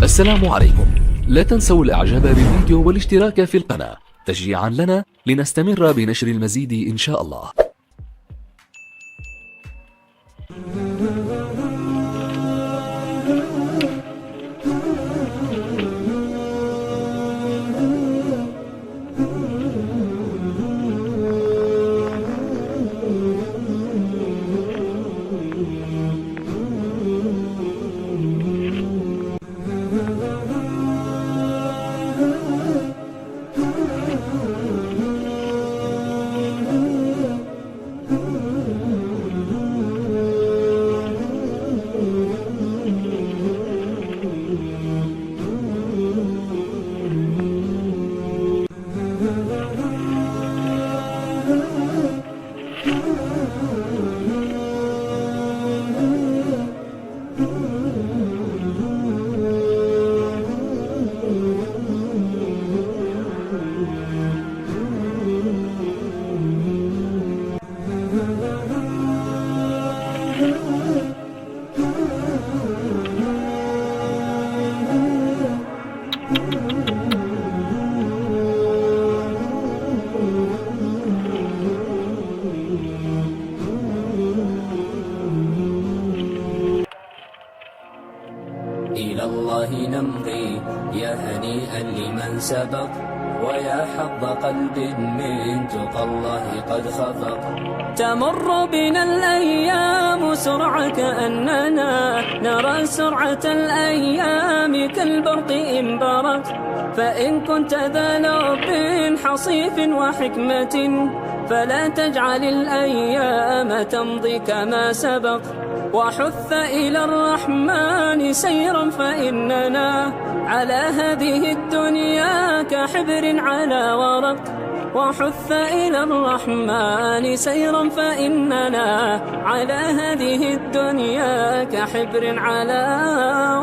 السلام عليكم. لا تنسوا الاعجاب بالفيديو والاشتراك في القناة تشجيعا لنا لنستمر بنشر المزيد ان شاء الله. إلى الله نمضي يا هنيئا لمن سبق، ويا حظ قلب من تقى الله قد خفق. تمر بنا الأيام سرعة كأننا نرى سرعة الأيام كالبرق إن برق. فإن كنت ذا لب حصيف وحكمة فلا تجعل الأيام تمضي كما سبق. وحث إلى الرحمن سيرا فإننا على هذه الدنيا كحبر على ورق. وحث إلى الرحمن سيرا فإننا على هذه الدنيا كحبر على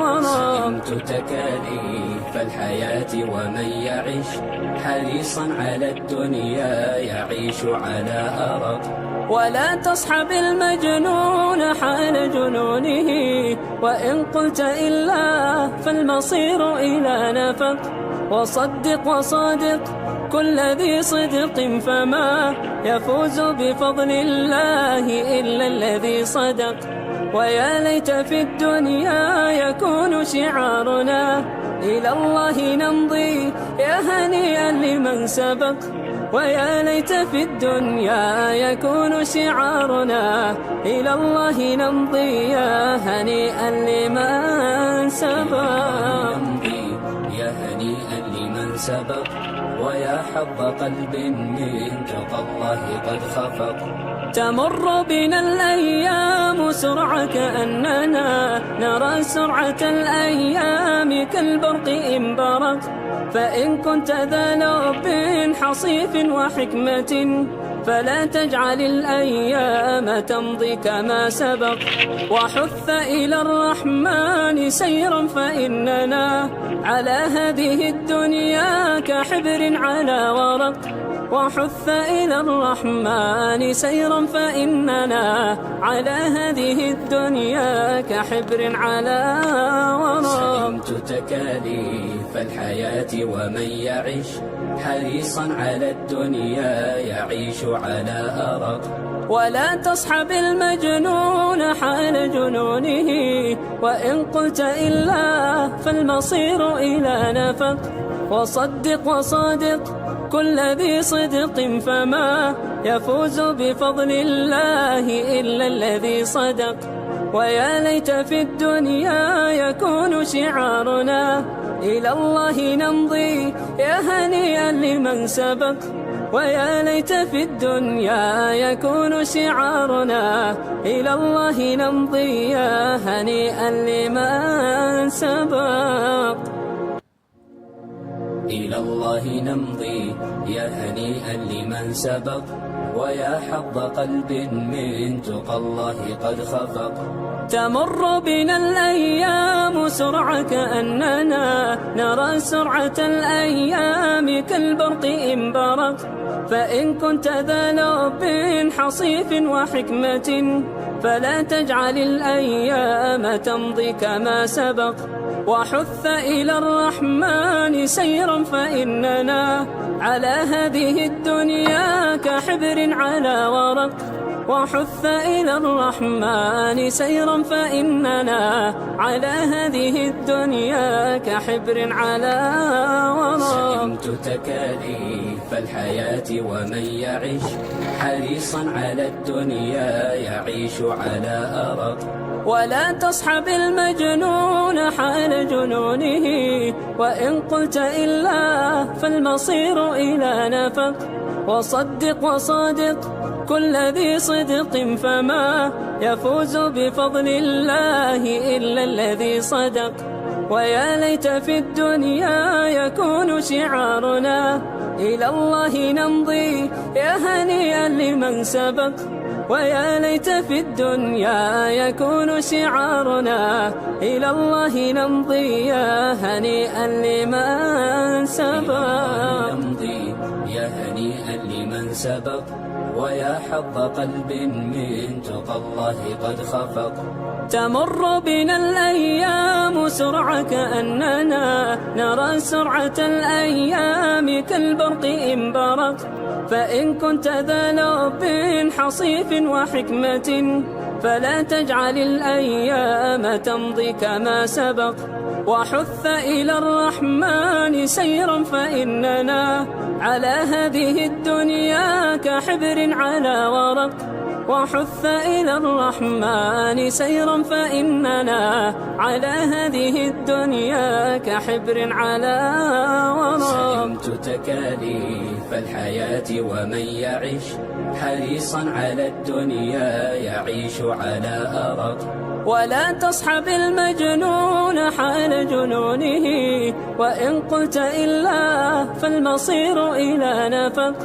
ورق. سئمت تكاليف الحياة ومن يعيش حريصا على الدنيا يعيش على أرق. ولا تصحب المجنون حال جنونه، وإن قلت إلا فالمصير إلى نفق. وصدق وصادق كل ذي صدق فما يفوز بفضل الله إلا الذي صدق. ويا ليت في الدنيا يكون شعارنا إلى الله نمضي يا هنيئا لمن سبق. ويا ليت في الدنيا يكون شعارنا إلى الله نمضي يا هنيئا لمن سبق. يا هنيئا لمن سبق، ويا حظ قلب من تقى الله قد خفق. تمر بنا الأيام سرعة كأننا نرى سرعة الأيام كالبرق إن برق. فإن كنت ذا لب حصيف وحكمة فلا تجعل الأيام تمضي كما سبق. وحث إلى الرحمن سيرا فإننا على هذه الدنيا كحبر على ورق. وحث إلى الرحمن سيرا فإننا على هذه الدنيا كحبر على ورق. سئمت تكاليف الحياة ومن يعيش حريصا على الدنيا يعيش على أرق. ولا تصحب المجنون حال جنونه، وإن قلت إلا فالمصير إلى نفق. وصدق وصادق كل ذي صدق فما يفوز بفضل الله إلا الذي صدق. ويا ليت في الدنيا يكون شعارنا إلى الله نمضي يا هنيئا لمن سبق. ويا ليت في الدنيا يكون شعارنا إلى الله نمضي يا هنيئا لمن سبق. إلى الله نمضي يا هنيئا لمن سبق، ويا حظ قلب من تقى الله قد خفق. تمر بنا الأيام سرعة كأننا نرى سرعة الأيام كالبرق إن برق. فإن كنت ذا لب حصيف وحكمة فلا تجعل الأيام تمضي كما سبق. وحث إلى الرحمن سيرا فإننا على هذه الدنيا كحبر على ورق. وحث إلى الرحمن سيرا فإننا على هذه الدنيا كحبر على ورق. سئمت تكاليف الحياة ومن يعيش حريصا على الدنيا يعيش على أرق. ولا تصحب المجنون حال جنونه، وإن قلت إلا فالمصير إلى نفق. وصدق وصادق كل ذي صدق، فما يفوز بفضل الله إلا الذي صدق. ويا ليت في الدنيا يكون شعارنا إلى الله نمضي يا هنيئا لمن سبق. ويا ليت في الدنيا يكون شعارنا إلى الله نمضي يا هنيئا لمن سبق. نمضي يا هنيئا لمن سبق، ويا حظ قلب من تقى الله قد خفق. تمر بنا الأيام سرعة كأننا نرى سرعة الأيام كالبرق إن برق. فإن كنت ذا لب حصيف وحكمة فلا تجعل الأيام تمضي كما سبق. وحث إلى الرحمن سيرا فإننا على هذه الدنيا كحبر على ورق. وحث إلى الرحمن سيرا فإننا على هذه الدنيا كحبر على ورق. سئمت تكاليف الحياة ومن يعيش حريصا على الدنيا يعيش على أرق. ولا تصحب المجنون حال جنونه، وإن قلت إلا فالمصير إلى نفق.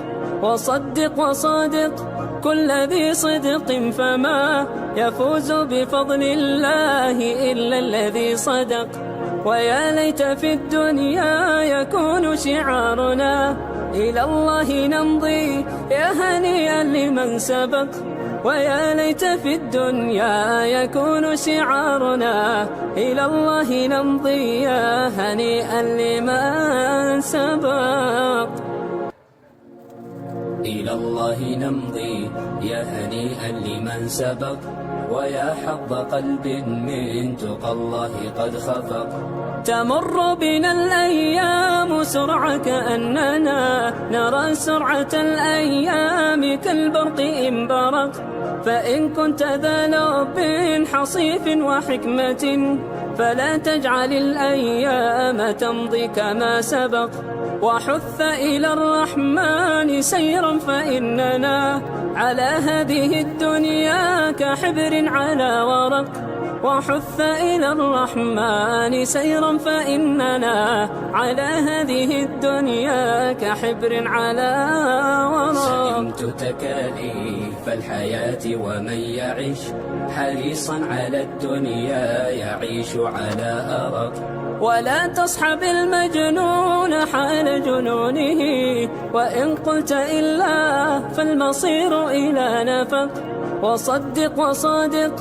وصدق وصادق كل ذي صدق، فما يفوز بفضل الله إلا الذي صدق. ويا ليت في الدنيا يكون شعارنا إلى الله نمضي يا هنيئا لمن سبق. ويا ليت في الدنيا يكون شعارنا إلى الله نمضي يا هنيئا لمن سبق. إلى الله نمضي يا هنيئا لمن سبق، ويا حظ قلب من تقى الله قد خفق. تمر بنا الأيام سرعة كأننا نرى سرعة الأيام كالبرق إن برق. فإن كنت ذا لب حصيف وحكمة فلا تجعل الأيام تمضي كما سبق. وحث إلى الرحمن سيرا فإننا على هذه الدنيا كحبر على ورق. وحث إلى الرحمن سيرا فإننا على هذه الدنيا كحبر على ورق. سئمت تكاليف الحياة ومن يعيش حريصا على الدنيا يعيش على أرق. ولا تصحب المجنون حال جنونه، وإن قلت إلا فالمصير إلى نفق. وصدق وصادق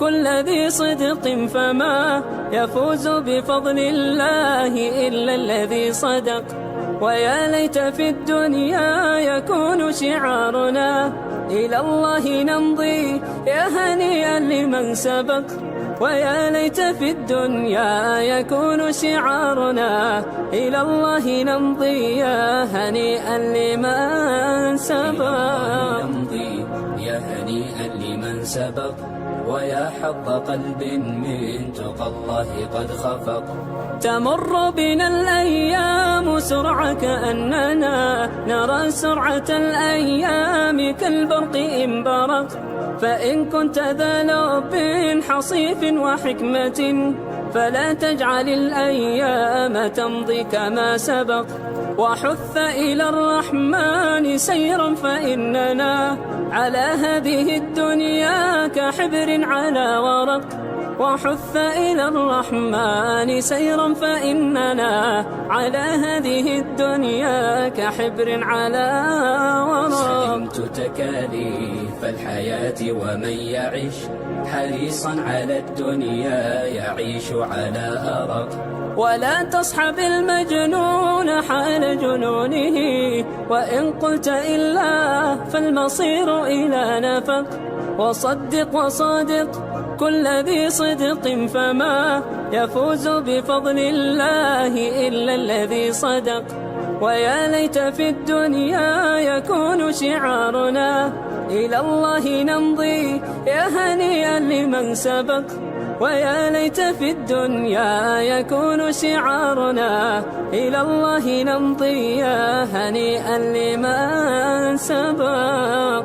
كل ذي صدق، فما يفوز بفضل الله إلا الذي صدق. ويا ليت في الدنيا يكون شعارنا إلى الله نمضي يا هنيئا لمن سبق. ويا ليت في الدنيا يكون شعارنا إلى الله نمضي يا هنيئا لمن سبق. نمضي يا هنيئا لمن سبق، ويا حظ قلب من تقى الله قد خفق. تمر بنا الأيام سرعة كأننا نرى سرعة الأيام كالبرق إن برق. فإن كنت ذا لب حصيف وحكمة فلا تجعل الأيام تمضي كما سبق. وحث إلى الرحمن سيرا فإننا على هذه الدنيا كحبر على ورق. وحث إلى الرحمن سيرا فإننا على هذه الدنيا كحبر على ورق. سلمت تكاليف الحياة ومن يعش حريصا على الدنيا يعيش على أرق. ولا تصحب المجنون حال جنونه، وإن قلت إلا فالمصير إلى نفق. وصدق وصادق كل ذي صدق، فما يفوز بفضل الله إلا الذي صدق. ويا ليت في الدنيا يكون شعارنا إلى الله نمضي يا هنيئا لمن سبق. ويا ليت في الدنيا يكون شعارنا إلى الله نمضي يا هنيئا لمن سبق.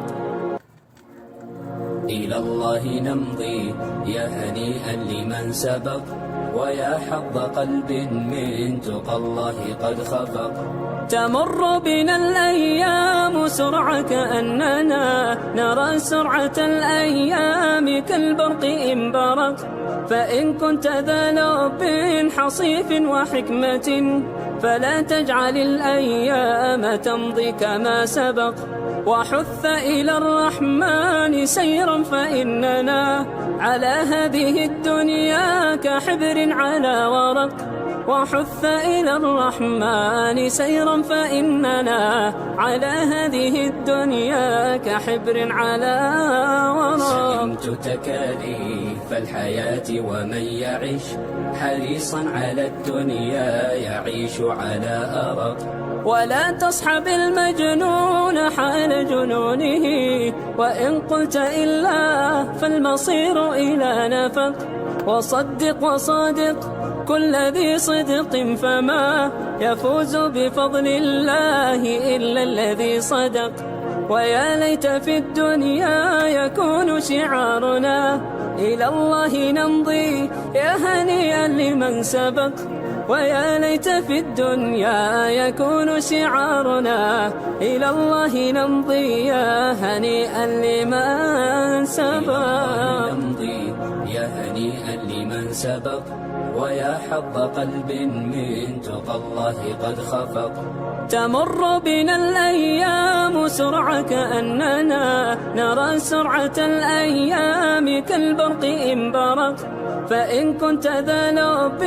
إلى الله نمضي يا هنيئا لمن سبق، ويا حظ قلب من تقى الله قد خفق. تمر بنا الأيام سرعة كأننا نرى سرعة الأيام كالبرق إن برق. فإن كنت ذا لب حصيف وحكمة فلا تجعل الأيام تمضي كما سبق. وحث إلى الرحمن سيرا فإننا على هذه الدنيا كحبر على ورق. وحث إلى الرحمن سيرا فإننا على هذه الدنيا كحبر على ورق. سلمت تكاليف الحياة ومن يعش حريصا على الدنيا يعيش على أرق. ولا تصحب المجنون حال جنونه، وإن قلت إلا فالمصير إلى نفق. وصدق وصادق كل ذي صدق، فما يفوز بفضل الله إلا الذي صدق. ويا ليت في الدنيا يكون شعارنا إلى الله نمضي يا هنيئا لمن سبق. ويا ليت في الدنيا يكون شعارنا إلى الله نمضي يا هنيئا لمن سبق. نمضي يا هنيئا لمن سبق، ويا حظ قلب من تقى الله قد خفق. تمر بنا الأيام سرعة كأننا نرى سرعة الأيام كالبرق إن برق. فإن كنت ذا لب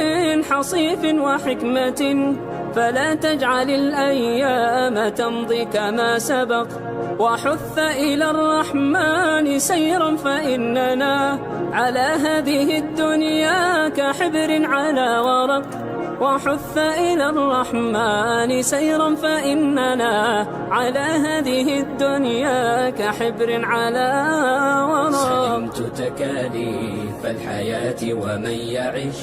حصيف وحكمة فلا تجعل الأيام تمضي كما سبق. وحث إلى الرحمن سيرا فإننا على هذه الدنيا كحبر على ورق. وحث إلى الرحمن سيرا فإننا على هذه الدنيا كحبر على ورق. سلمت تكاليف الحياة ومن يعش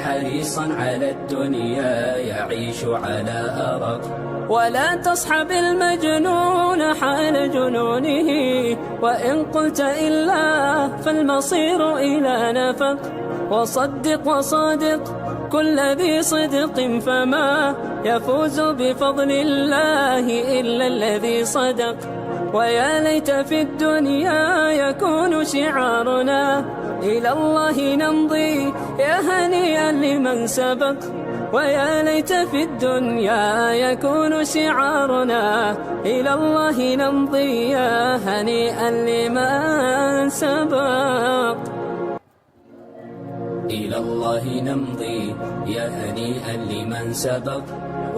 حريصا على الدنيا يعيش على أرق. ولا تصحب المجنون حال جنونه، وإن قلت إلا فالمصير إلى نفق. وصدق وصادق كل ذي صدق، فما يفوز بفضل الله إلا الذي صدق. ويا ليت في الدنيا يكون شعارنا إلى الله نمضي يا هنيئا لمن سبق. ويا ليت في الدنيا يكون شعارنا إلى الله نمضي يا هنيئا لمن سبق. إلى الله نمضي يا هنيئا لمن سبق،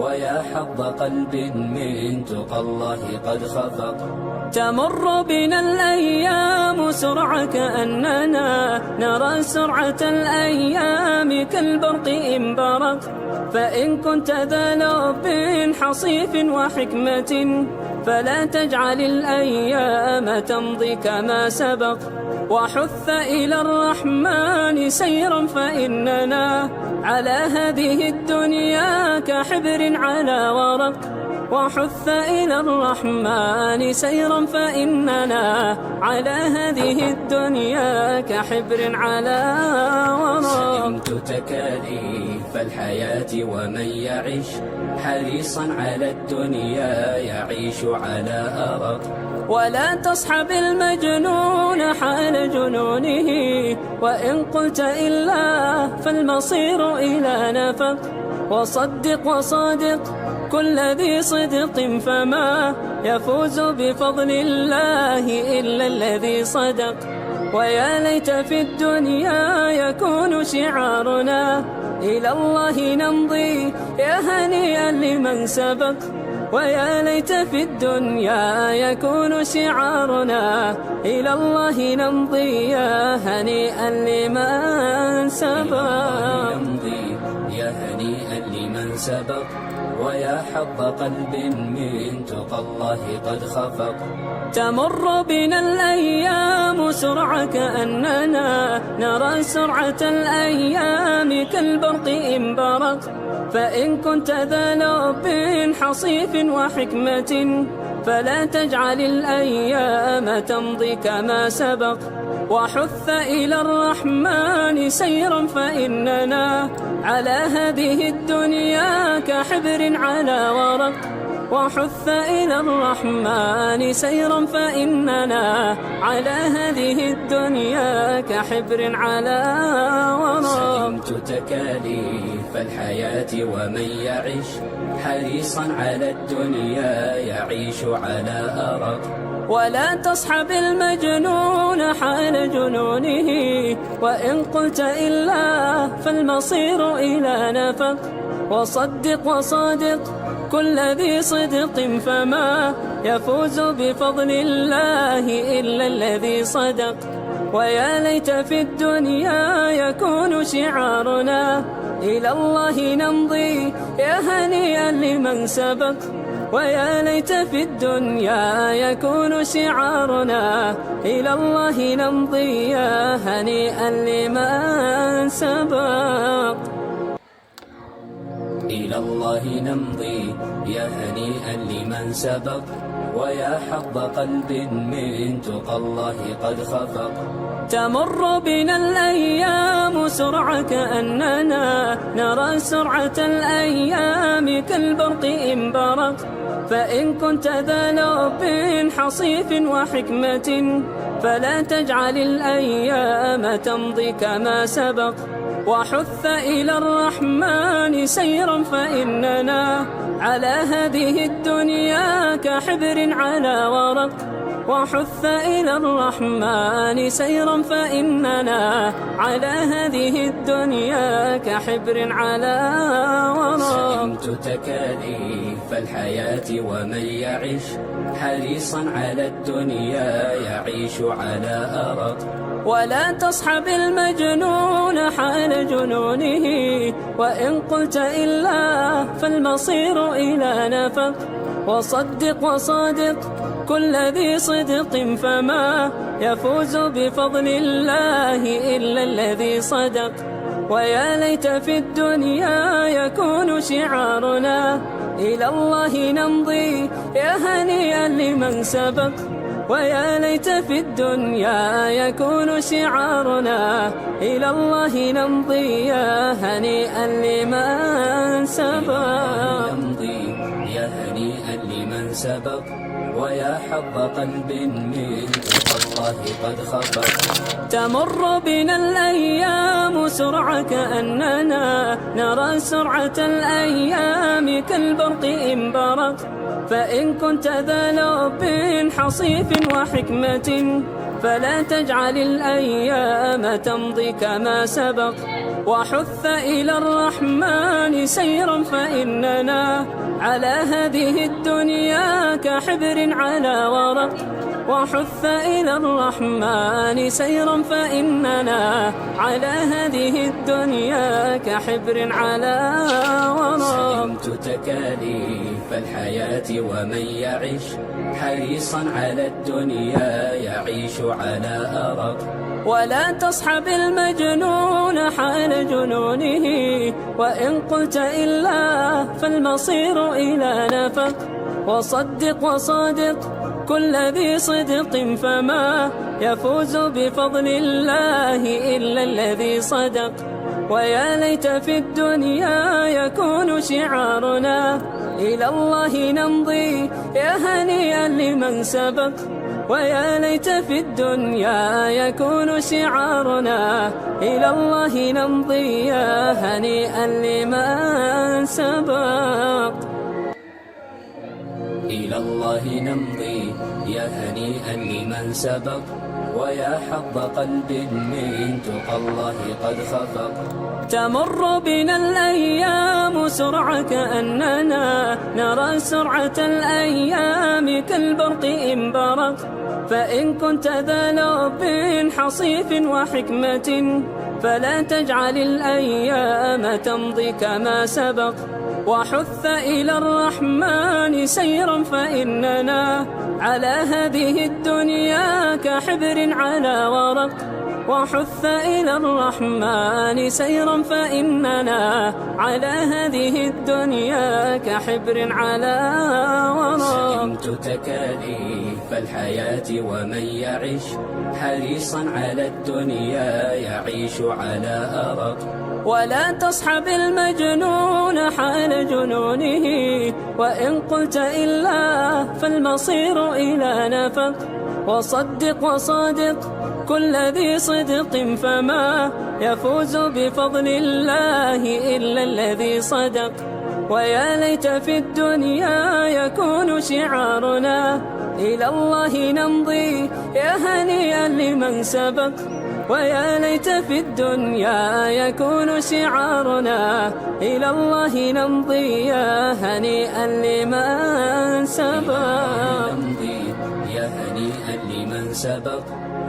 ويا حظ قلب من تقى الله قد خفق. تمر بنا الأيام سرعة كأننا نرى سرعة الأيام كالبرق إن برق. فإن كنت ذا لب حصيف وحكمة فلا تجعل الأيام تمضي كما سبق. وحث إلى الرحمن سيرا فإننا على هذه الدنيا كحبر على ورق. وحث إلى الرحمن سيرا فإننا على هذه الدنيا كحبر على ورق. سلمت تكاليف فالحياة ومن يعش حريصا على الدنيا يعيش على أرق. ولا تصحب المجنون حال جنونه، وإن قلت إلا فالمصير إلى نفق. وصدق وصادق كل ذي صدق، فما يفوز بفضل الله إلا الذي صدق. ويا ليت في الدنيا يكون شعارنا إلى الله نمضي يا هنيئا لمن سبق. ويا ليت في الدنيا يكون شعارنا إلى الله نمضي يا هنيئا لمن سبق. يا هنيئا لمن سبق، ويا حظ قلب من تقى الله قد خفق. تمر بنا الأيام سرعة كأننا نرى سرعة الأيام كالبرق إن برق. فإن كنت ذا لب حصيف وحكمة فلا تجعل الأيام تمضي كما سبق. وحث إلى الرحمن سيرا فإننا على هذه الدنيا كحبر على ورق. وحث إلى الرحمن سيرا فإننا على هذه الدنيا كحبر على ورق. سئمت تكاليف الحياة ومن يعش حريصا على الدنيا يعيش على أرق. ولا تصحب المجنون حال جنونه، وإن قلت إلا فالمصير إلى نفق. وصدق وصادق كل ذي صدق، فما يفوز بفضل الله إلا الذي صدق. ويا ليت في الدنيا يكون شعارنا إلى الله نمضي يا هنيئا لمن سبق. ويا ليت في الدنيا يكون شعارنا إلى الله نمضي يا هنيئا لمن سبق. إلى الله نمضي يا هنيئا لمن سبق، ويا حظ قلب من تقى الله قد خفق. تمر بنا الأيام سرعة كأننا نرى سرعة الأيام كالبرق إن برق. فإن كنت ذا لب حصيف وحكمة فلا تجعل الأيام تمضي كما سبق. وحث إلى الرحمن سيرا فإننا على هذه الدنيا كحبر على ورق. وحث إلى الرحمن سيرا فإننا على هذه الدنيا كحبر على ورق. سئمت تكاليف الحياة ومن يعش حريصا على الدنيا يعيش على أرق. ولا تصحب المجنون حال جنونه، وإن قلت إلا فالمصير إلى نفق. وصدق وصادق كل ذي صدق، فما يفوز بفضل الله إلا الذي صدق. ويا ليت في الدنيا يكون شعارنا إلى الله نمضي يا هنيئا لمن سبق. ويا ليت في الدنيا يكون شعارنا إلى الله نمضي يا هنيئا لمن سبق. نمضي يا هنيئا لمن سبق، ويا حظ قلب من تقى الله قد خفق. تمر بنا الأيام سرعة كأننا نرى سرعة الأيام كالبرق إن برق. فإن كنت ذا لب حصيف وحكمة فلا تجعل الأيام تمضي كما سبق. وحث إلى الرحمن سيرا فإننا على هذه الدنيا كحبر على ورق. وحث إلى الرحمن سيرا فإننا على هذه الدنيا كحبر على ورق. سئمت تكاليف الحياة ومن يعش حريصا على الدنيا يعيش على أرق. ولا تصحب المجنون حال جنونه، وإن قلت إلا فالمصير إلى نفق. وصدق وصادق كل ذي صدق، فما يفوز بفضل الله إلا الذي صدق. ويا ليت في الدنيا يكون شعارنا إلى الله نمضي يا هنيئا لمن سبق. ويا ليت في الدنيا يكون شعارنا إلى الله نمضي يا هنيئا لمن سبق. إلى الله نمضي يا هنيئا لمن سبق، ويا حظ قلب من تقى الله قد خفق. تمر بنا الأيام سرعة كأننا نرى سرعة الأيام كالبرق إن برق. فإن كنت ذا لب حصيف وحكمة فلا تجعل الأيام تمضي كما سبق. وحث إلى الرحمن سيرا فإننا على هذه الدنيا كحبر على ورق. وحث إلى الرحمن سيرا فإننا على هذه الدنيا كحبر على ورق. سئمت تكاليف الحياة ومن يعش حريصا على الدنيا يعيش على أرق. ولا تصحب المجنون حال جنونه، وإن قلت إلا فالمصير إلى نفق. وصدق وصادق كل ذي صدق فما يفوز بفضل الله إلا الذي صدق. ويا ليت في الدنيا يكون شعارنا إلى الله نمضي يا هنيئا لمن سبق. ويا ليت في الدنيا يكون شعارنا إلى الله نمضي يا هنيئا لمن سبق. يا هنيئا لمن سبق،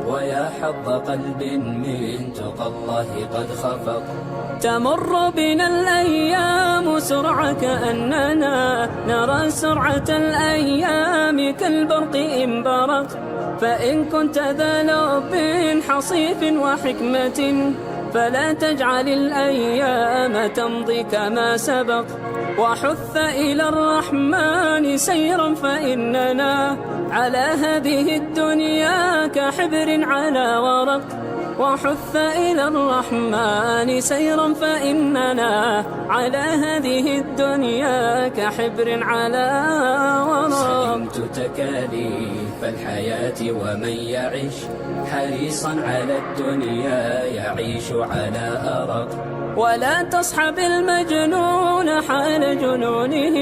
ويا حظ قلب من تقى الله قد خفق. تمر بنا الأيام سرعة كأننا نرى سرعة الأيام كالبرق إن برق. فإن كنت ذا لب حصيف وحكمة فلا تجعل الأيام تمضي كما سبق. وحث إلى الرحمن سيرا فإننا على هذه الدنيا كحبر على ورق. وحث إلى الرحمن سيرا فإننا على هذه الدنيا كحبر على ورق. سئمت تكاليف الحياة ومن يعش حريصا على الدنيا يعيش على أرق. ولا تصحب المجنون حال جنونه،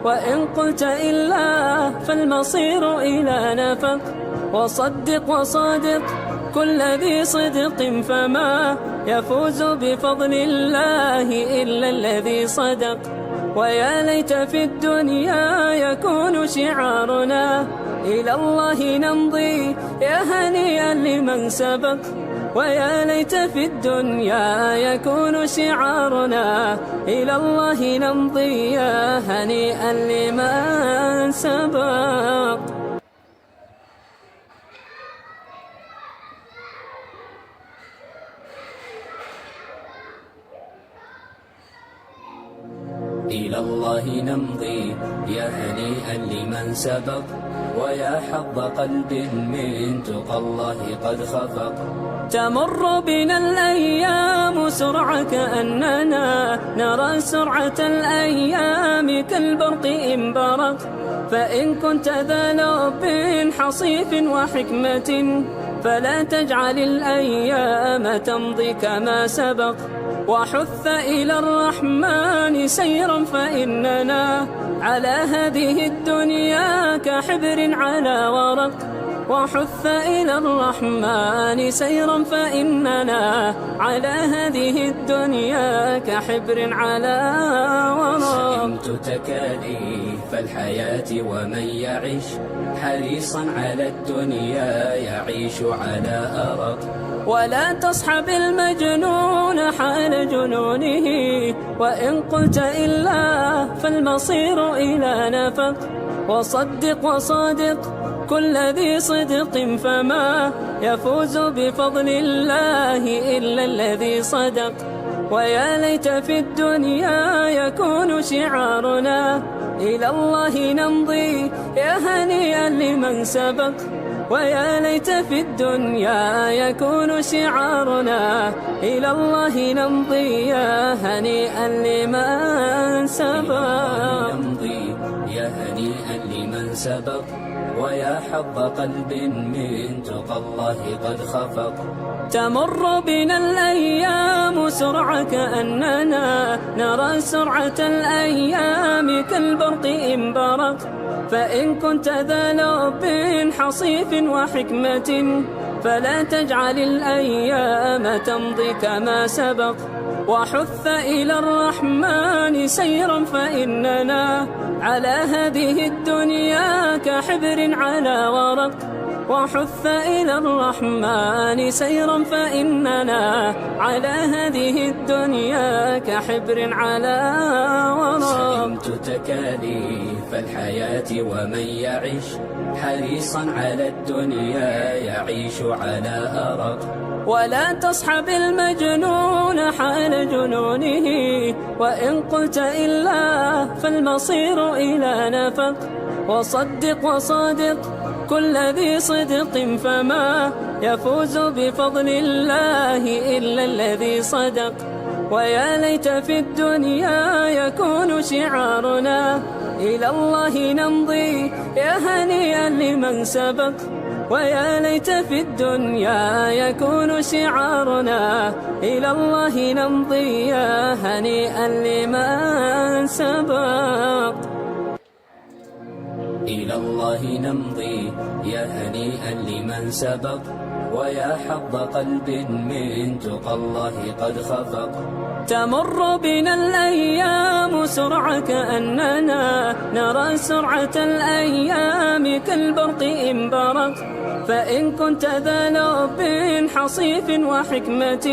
وإن قلت إلا فالمصير إلى نفق. وصدق وصادق كل ذي صدق فما يفوز بفضل الله إلا الذي صدق. ويا ليت في الدنيا يكون شعارنا إلى الله نمضي يا هنيئا لمن سبق. ويا ليت في الدنيا يكون شعارنا إلى الله نمضي يا هنيئا لمن سبق. إلى الله نمضي يا هنيئا لمن سبق، ويا حظ قلب من تقى الله قد خفق. تمر بنا الأيام سرعة كأننا نرى سرعة الأيام كالبرق إن برق. فإن كنت ذا لب حصيف وحكمة فلا تجعل الأيام تمضي كما سبق. وحث إلى الرحمن سيرا فإننا على هذه الدنيا كحبر على ورق. وحث إلى الرحمن سيرا فإننا على هذه الدنيا كحبر على ورق. سئمت تكاليف الحياة ومن يعش حريصا على الدنيا يعيش على أرق. ولا تصحب المجنون حال جنونه، وإن قلت إلا فالمصير إلى نفق. وصدق وصادق كل ذي صدق فما يفوز بفضل الله إلا الذي صدق. ويا ليت في الدنيا يكون شعارنا إلى الله نمضي يا هنيئا لمن سبق. ويا ليت في الدنيا يكون شعارنا إلى الله نمضي يا هنيئا لمن سبق. نمضي يا هنيئا لمن سبق ويا حظ قلب من تقى الله قد خفق. تمر بنا الأيام سرعة كأننا نرى سرعة الأيام كالبرق إن برق. فإن كنت ذا لب حصيف وحكمة فلا تجعل الأيام تمضي كما سبق. وحث إلى الرحمن سيرا فإننا على هذه الدنيا كحبر على ورق. وحث إلى الرحمن سيرا فإننا على هذه الدنيا كحبر على ورق. سلمت تكاليف الحياة ومن يعيش حريصا على الدنيا يعيش على أرق. ولا تصحب المجنون حال جنونه وإن قلت إلا فالمصير إلى نفق. وصدق وصادق كل ذي صدق فما يفوز بفضل الله إلا الذي صدق. ويا ليت في الدنيا يكون شعارنا إلى الله نمضي يا هنيئا لمن سبق. ويا ليت في الدنيا يكون شعارنا إلى الله نمضي يا هنيئا لمن سبق. إلى الله نمضي يا هنيئا لمن سبق ويا حظ قلب من تقى الله قد خفق. تمر بنا الأيام سرعة كأننا نرى سرعة الأيام كالبرق إن برق. فإن كنت ذا لب حصيف وحكمة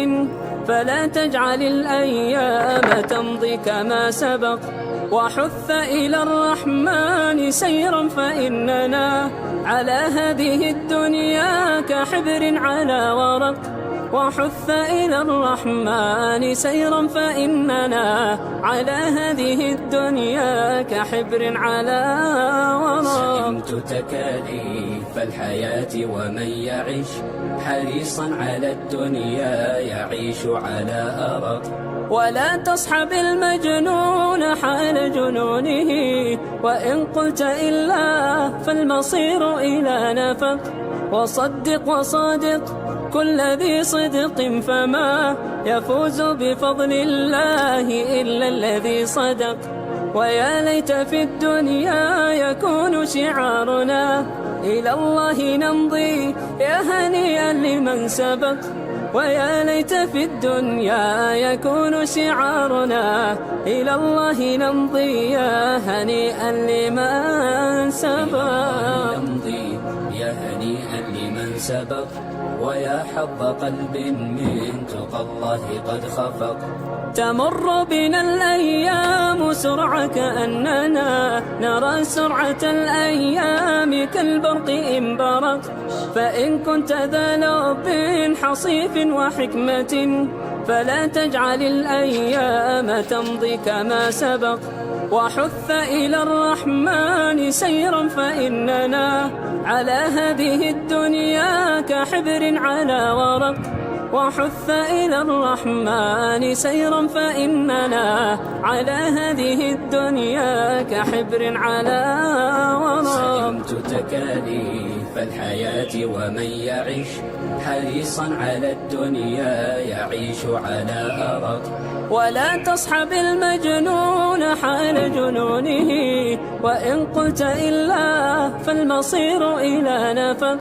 فلا تجعل الأيام تمضي كما سبق. وحث إلى الرحمن سيرا فإننا على هذه الدنيا كحبر على ورق. وحث إلى الرحمن سيرا فإننا على هذه الدنيا كحبر على ورق. سلمت تكاليف الحياة ومن يعيش حريصا على الدنيا يعيش على أرق. ولا تصحب المجنون حال جنونه وإن قلت إلا فالمصير إلى نفق. وصدق وصادق كل ذي صدق فما يفوز بفضل الله إلا الذي صدق. ويا ليت في الدنيا يكون شعارنا إلى الله نمضي يا هنيئا لمن سبق. ويا ليت في الدنيا يكون شعارنا إلى الله نمضي يا هنيئا لمن سبق. نمضي يا هنيئا لمن سبق ويا حظ قلب من تقى الله قد خفق. تمر بنا الأيام سرعة كأننا نرى سرعة الأيام كالبرق إن برق. فإن كنت ذا لب حصيف وحكمة فلا تجعل الأيام تمضي كما سبق. وحث إلى الرحمن سيرا فإننا على هذه الدنيا كحبر على ورق. وحث إلى الرحمن سيرا فإننا على هذه الدنيا كحبر على ورق. سلمت تكاليف الحياة ومن يعيش حريصا على الدنيا يعيش على أرق. ولا تصحب المجنون حال جنونه وإن قلت إلا فالمصير إلى نفق.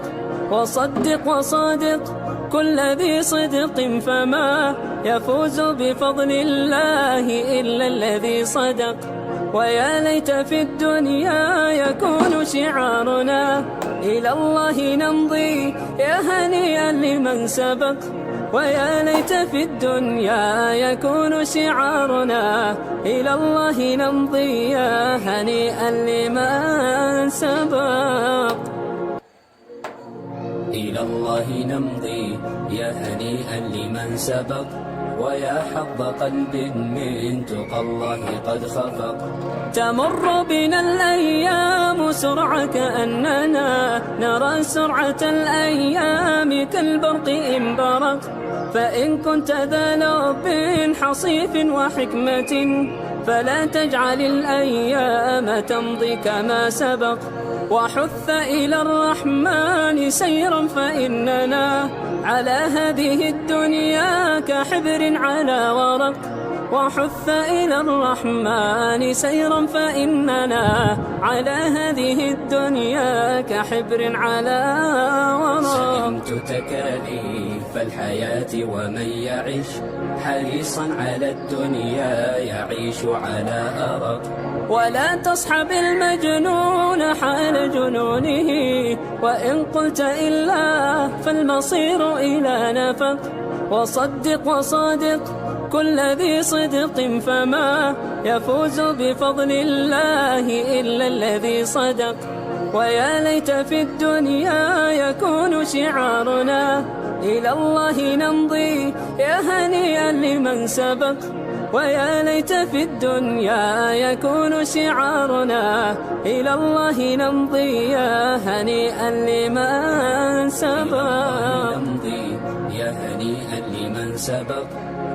وصدق وصادق كل ذي صدق فما يفوز بفضل الله إلا الذي صدق. ويا ليت في الدنيا يكون شعارنا إلى الله نمضي يا هنيئا لمن سبق. ويا ليت في الدنيا يكون شعارنا إلى الله نمضي يا هنيئا لمن سبق. إلى الله نمضي يا هنيئا لمن سبق ويا حظ قلب من تقى الله قد خفق. تمر بنا الأيام سرعة كأننا نرى سرعة الأيام كالبرق إن برق. فإن كنت ذا لب حصيف وحكمة فلا تجعل الأيام تمضي كما سبق. وحث إلى الرحمن سيرا فإننا على هذه الدنيا كحبر على ورق. وحث إلى الرحمن سيرا فإننا على هذه الدنيا كحبر على ورق. سئمت تكاليف الحياة ومن يعش حريصا على الدنيا يعيش على أرق. ولا تصحب المجنون حال جنونه وإن قلت إلا فالمصير إلى نفق. وصدق وصادق كل ذي صدق فما يفوز بفضل الله إلا الذي صدق. ويا ليت في الدنيا يكون شعارنا إلى الله نمضي يا هنيئا لمن سبق. ويا ليت في الدنيا يكون شعارنا إلى الله نمضي يا هنيئا لمن سبق. نمضي يا هنيئا لمن سبق.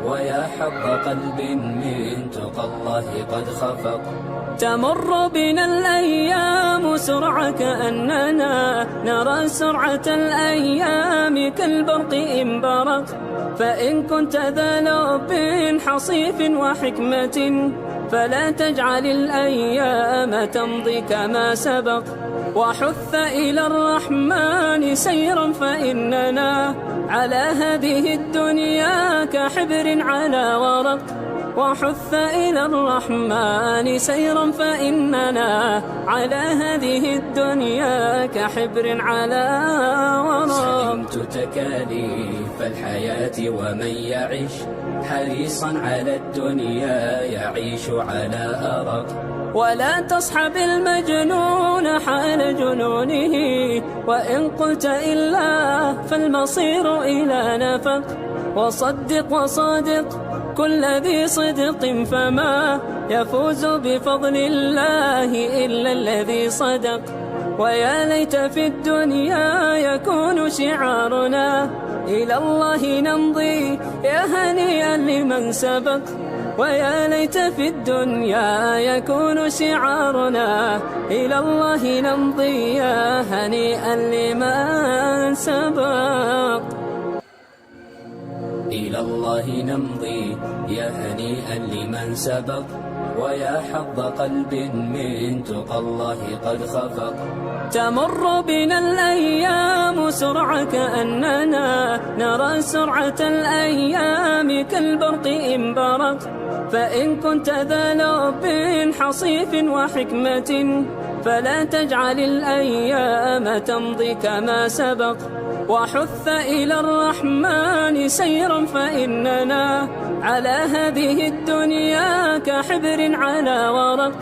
ويا حظ قلب من تقى الله قد خفق. تمر بنا الأيام سرعة كأننا نرى سرعة الأيام كالبرق إن برق. فإن كنت ذا لب حصيف وحكمة فلا تجعل الأيام تمضي كما سبق. وحث إلى الرحمن سيرا فإننا على هذه الدنيا كحبر على ورق. وحث إلى الرحمن سيرا فإننا على هذه الدنيا كحبر على ورق. سئمت تكاليف الحياة ومن يعش حريصا على الدنيا يعيش على أرق. ولا تصحب المجنون حال جنونه وإن قلت إلا فالمصير إلى نفق. وصدق وصادق كل ذي صدق فما يفوز بفضل الله إلا الذي صدق. ويا ليت في الدنيا يكون شعارنا إلى الله نمضي يا هنيئا لمن سبق. ويا ليت في الدنيا يكون شعارنا إلى الله نمضي يا هنيئا لمن سبق. إلى الله نمضي يا هنيئا لمن سبق. ويا حظ قلب من تقى الله قد خفق. تمر بنا الأيام سرعة كأننا نرى سرعة الأيام كالبرق إن برق. فإن كنت ذا لب حصيف وحكمة فلا تجعل الأيام تمضي كما سبق. وحث إلى الرحمن سيرا فإننا على هذه الدنيا كحبر على ورق.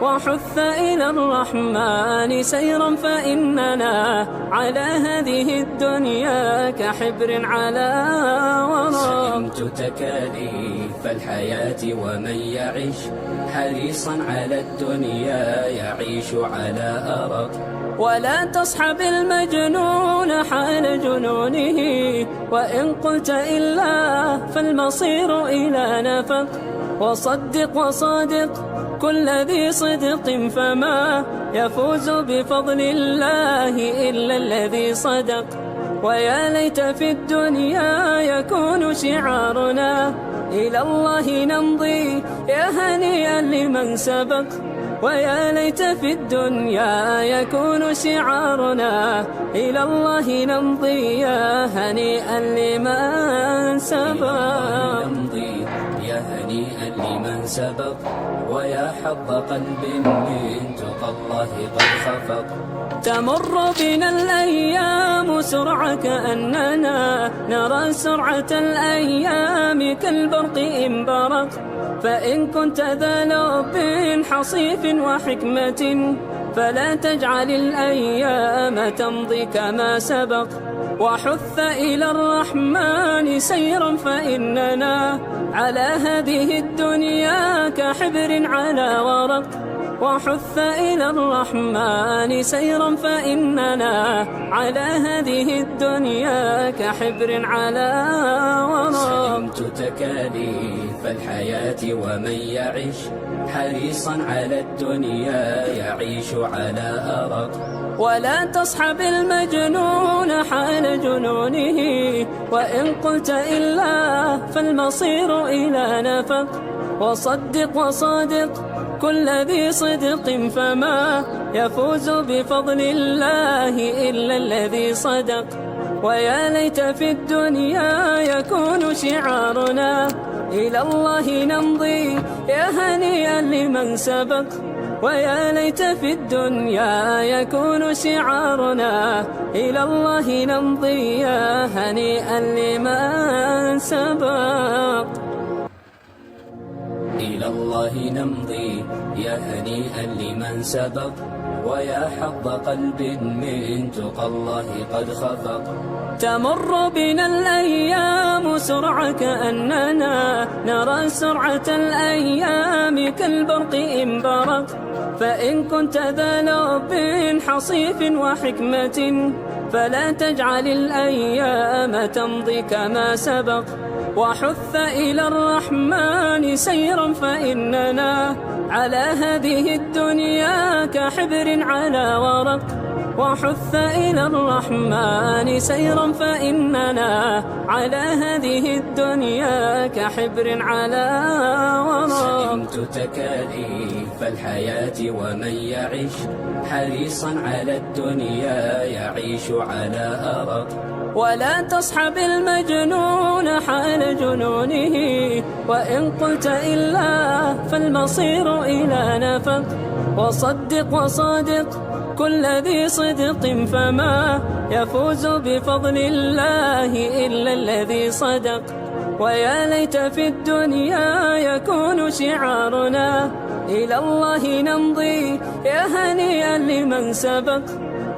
وحث إلى الرحمن سيرا فإننا على هذه الدنيا كحبر على ورق. سئمت تكاليف الحياة ومن يعش حريصا على الدنيا يعيش على أرق. ولا تصحب المجنون حال جنونه وإن قلت إلا فالمصير إلى نفق. وصدق وصادق كل ذي صدق فما يفوز بفضل الله إلا الذي صدق. ويا ليت في الدنيا يكون شعارنا إلى الله نمضي يا هنيئا لمن سبق. ويا ليت في الدنيا يكون شعارنا إلى الله نمضي يا هنيئا لمن سبق. نمضي يا هنيئا لمن سبق. ويا حظ قلب من تقى الله قد خفق. تمر بنا الأيام سرعة كأننا نرى سرعة الأيام كالبرق إن برق. فإن كنت ذا لب حصيف وحكمة فلا تجعل الأيام تمضي كما سبق. وحث إلى الرحمن سيرا فإننا على هذه الدنيا كحبر على ورق. وحث إلى الرحمن سيرا فإننا على هذه الدنيا كحبر على ورق. سلمت تكاليف الحياة ومن يعش حريصا على الدنيا يعيش على أرق. ولا تصحب المجنون حال جنونه، وإن قلت إلا فالمصير إلى نفق. وصدق وصادق كل ذي صدق، فما يفوز بفضل الله إلا الذي صدق. ويا ليت في الدنيا يكون شعارنا إلى الله نمضي يا هنيئا لمن سبق. ويا ليت في الدنيا يكون شعارنا إلى الله نمضي يا هنيئا لمن سبق. إلى الله نمضي يا هنيئا لمن سبق، ويا حظ قلب من تقى الله قد خفق. تمر بنا الأيام سرعة كأننا نرى سرعة الأيام كالبرق إن برق. فإن كنت ذا لب حصيف وحكمة فلا تجعل الأيام تمضي كما سبق. وحث إلى الرحمن سيرا فإننا على هذه الدنيا كحبر على ورق. وحث إلى الرحمن سيرا فإننا على هذه الدنيا كحبر على ورق. سلمت تكاليف الحياة ومن يعش حريصا على الدنيا يعيش على أرق. ولا تصحب المجنون حال جنونه، وإن قلت إلا فالمصير إلى نفق. وصدق وصادق كل ذي صدق، فما يفوز بفضل الله إلا الذي صدق. ويا ليت في الدنيا يكون شعارنا إلى الله نمضي يا هنيئا لمن سبق.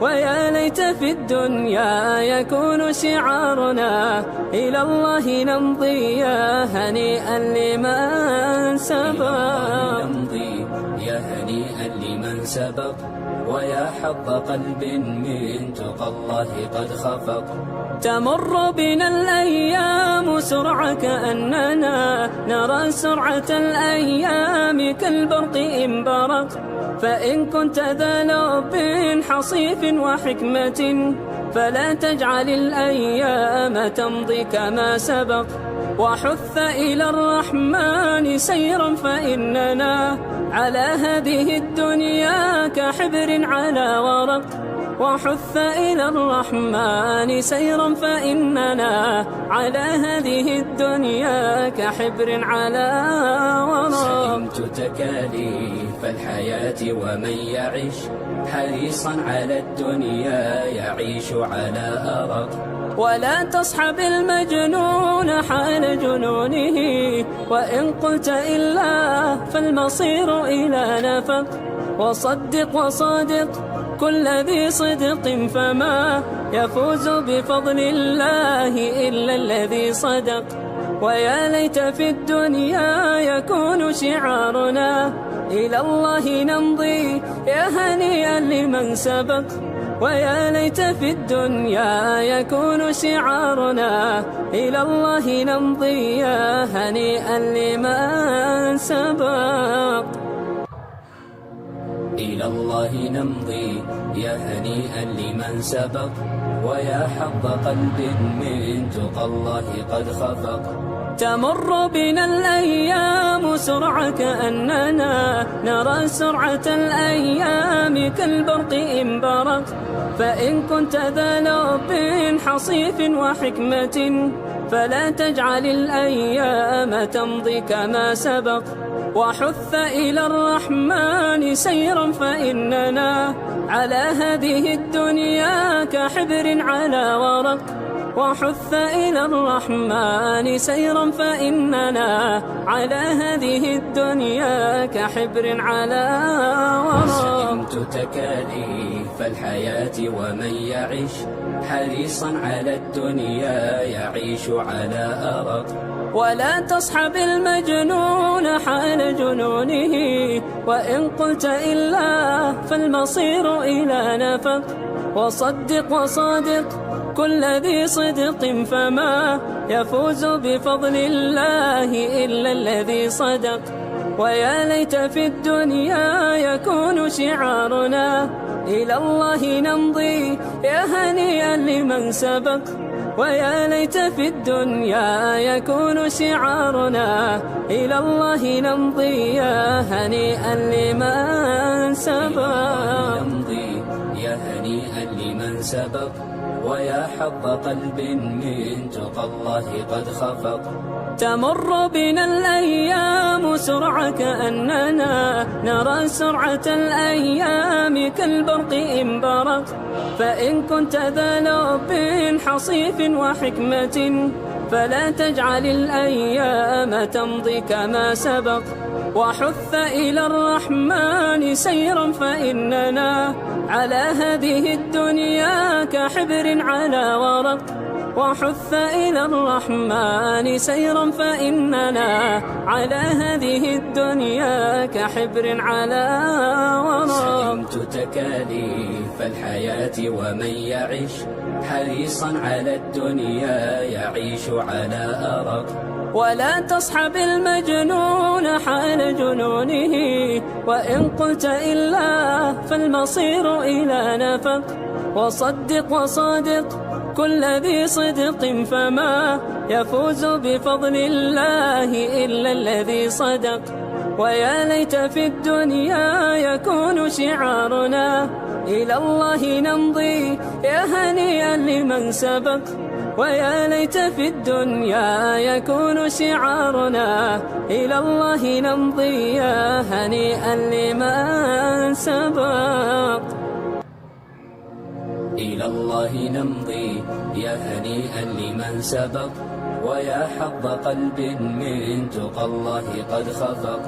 ويا ليت في الدنيا يكون شعارنا إلى الله نمضي يا هنيئا لمن سبق. نمضي يا هنيئا لمن سبق، ويا حظ قلب من تقى الله قد خفق. تمر بنا الأيام سرعة كأننا نرى سرعة الأيام كالبرق إن برق. فإن كنت ذا لب حصيف وحكمة فلا تجعل الأيام تمضي كما سبق. وحث إلى الرحمن سيرا فإننا على هذه الدنيا كحبر على ورق. وحث إلى الرحمن سيرا فإننا على هذه الدنيا كحبر على ورق. سلمت تكاليف الحياة ومن يعش حريصا على الدنيا يعيش على أرق. ولا تصحب المجنون حال جنونه، وإن قلت إلا فالمصير إلى نفق. وصدق وصادق كل ذي صدق، فما يفوز بفضل الله إلا الذي صدق. ويا ليت في الدنيا يكون شعارنا إلى الله نمضي يا هنيئا لمن سبق. ويا ليت في الدنيا يكون شعارنا إلى الله نمضي يا هنيئا لمن سبق. إلى الله نمضي يا هنيئا لمن سبق، ويا حظ قلب من تقى الله قد خفق. تمر بنا الأيام سرعة كأننا نرى سرعة الأيام كالبرق إن برق. فإن كنت ذا لب حصيف وحكمة فلا تجعل الأيام تمضي كما سبق. وحث إلى الرحمن سيرا فإننا على هذه الدنيا كحبر على ورق. وحث إلى الرحمن سيرا فإننا على هذه الدنيا كحبر على ورق. سلمت تكاليف الحياة ومن يعش حريصا على الدنيا يعيش على أرق. ولا تصحب المجنون حال جنونه، وإن قلت إلا فالمصير إلى نفق. وصدق وصادق كل ذي صدق، فما يفوز بفضل الله إلا الذي صدق. ويا ليت في الدنيا يكون شعارنا إلى الله نمضي يا هنيئا لمن سبق. ويا ليت في الدنيا يكون شعارنا إلى الله نمضي يا هنيئا لمن سبق. نمضي يا هنيئا لمن سبق، ويا حظ قلب من تقى الله قد خفق. تمر بنا الأيام سرعة كأننا نرى سرعة الأيام كالبرق إن برق. فإن كنت ذا لب حصيف وحكمة فلا تجعل الأيام تمضي كما سبق. وحث إلى الرحمن سيرا فإننا على هذه الدنيا كحبر على ورق. وحث إلى الرحمن سيرا فإننا على هذه الدنيا كحبر على ورق. سلمت تكاليف الحياة ومن يعش حريصا على الدنيا يعيش على أرق. ولا تصحب المجنون حال جنونه، وإن قلت إلا فالمصير إلى نفق. وصدق وصادق كل ذي صدق، فما يفوز بفضل الله إلا الذي صدق. ويا ليت في الدنيا يكون شعارنا إلى الله نمضي يا هنيئا لمن سبق. ويا ليت في الدنيا يكون شعارنا إلى الله نمضي يا هنيئا لمن سبق. إلى الله نمضي يا هنيئا لمن سبق، ويا حظ قلب من تقى الله قد خفق.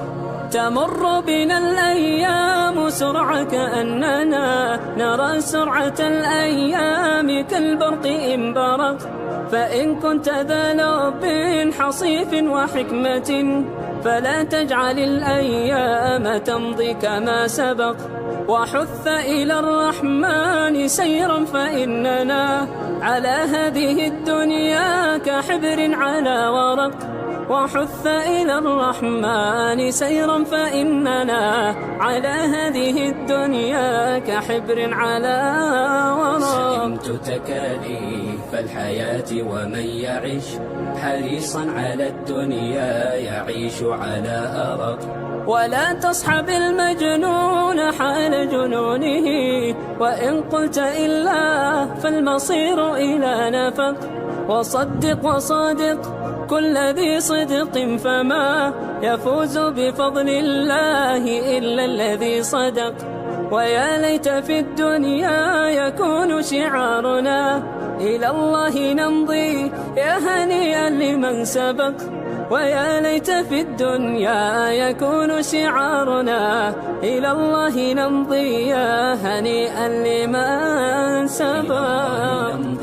تمر بنا الأيام سرعة كأننا نرى سرعة الأيام كالبرق إن برق. فإن كنت ذا لب حصيف وحكمة فلا تجعل الأيام تمضي كما سبق. وحث إلى الرحمن سيرا فإننا على هذه الدنيا كحبر على ورق. وحث إلى الرحمن سيرا فإننا على هذه الدنيا كحبر على ورق. سلمت تكاليف الحياة ومن يعش حريصا على الدنيا يعيش على أرق. ولا تصحب المجنون حال جنونه، وإن قلت إلا فالمصير إلى نفق. وصدق وصادق كل ذي صدق، فما يفوز بفضل الله إلا الذي صدق. ويا ليت في الدنيا يكون شعارنا إلى الله نمضي يا هنيئا لمن سبق. ويا ليت في الدنيا يكون شعارنا إلى الله نمضي يا هنيئا لمن سبق.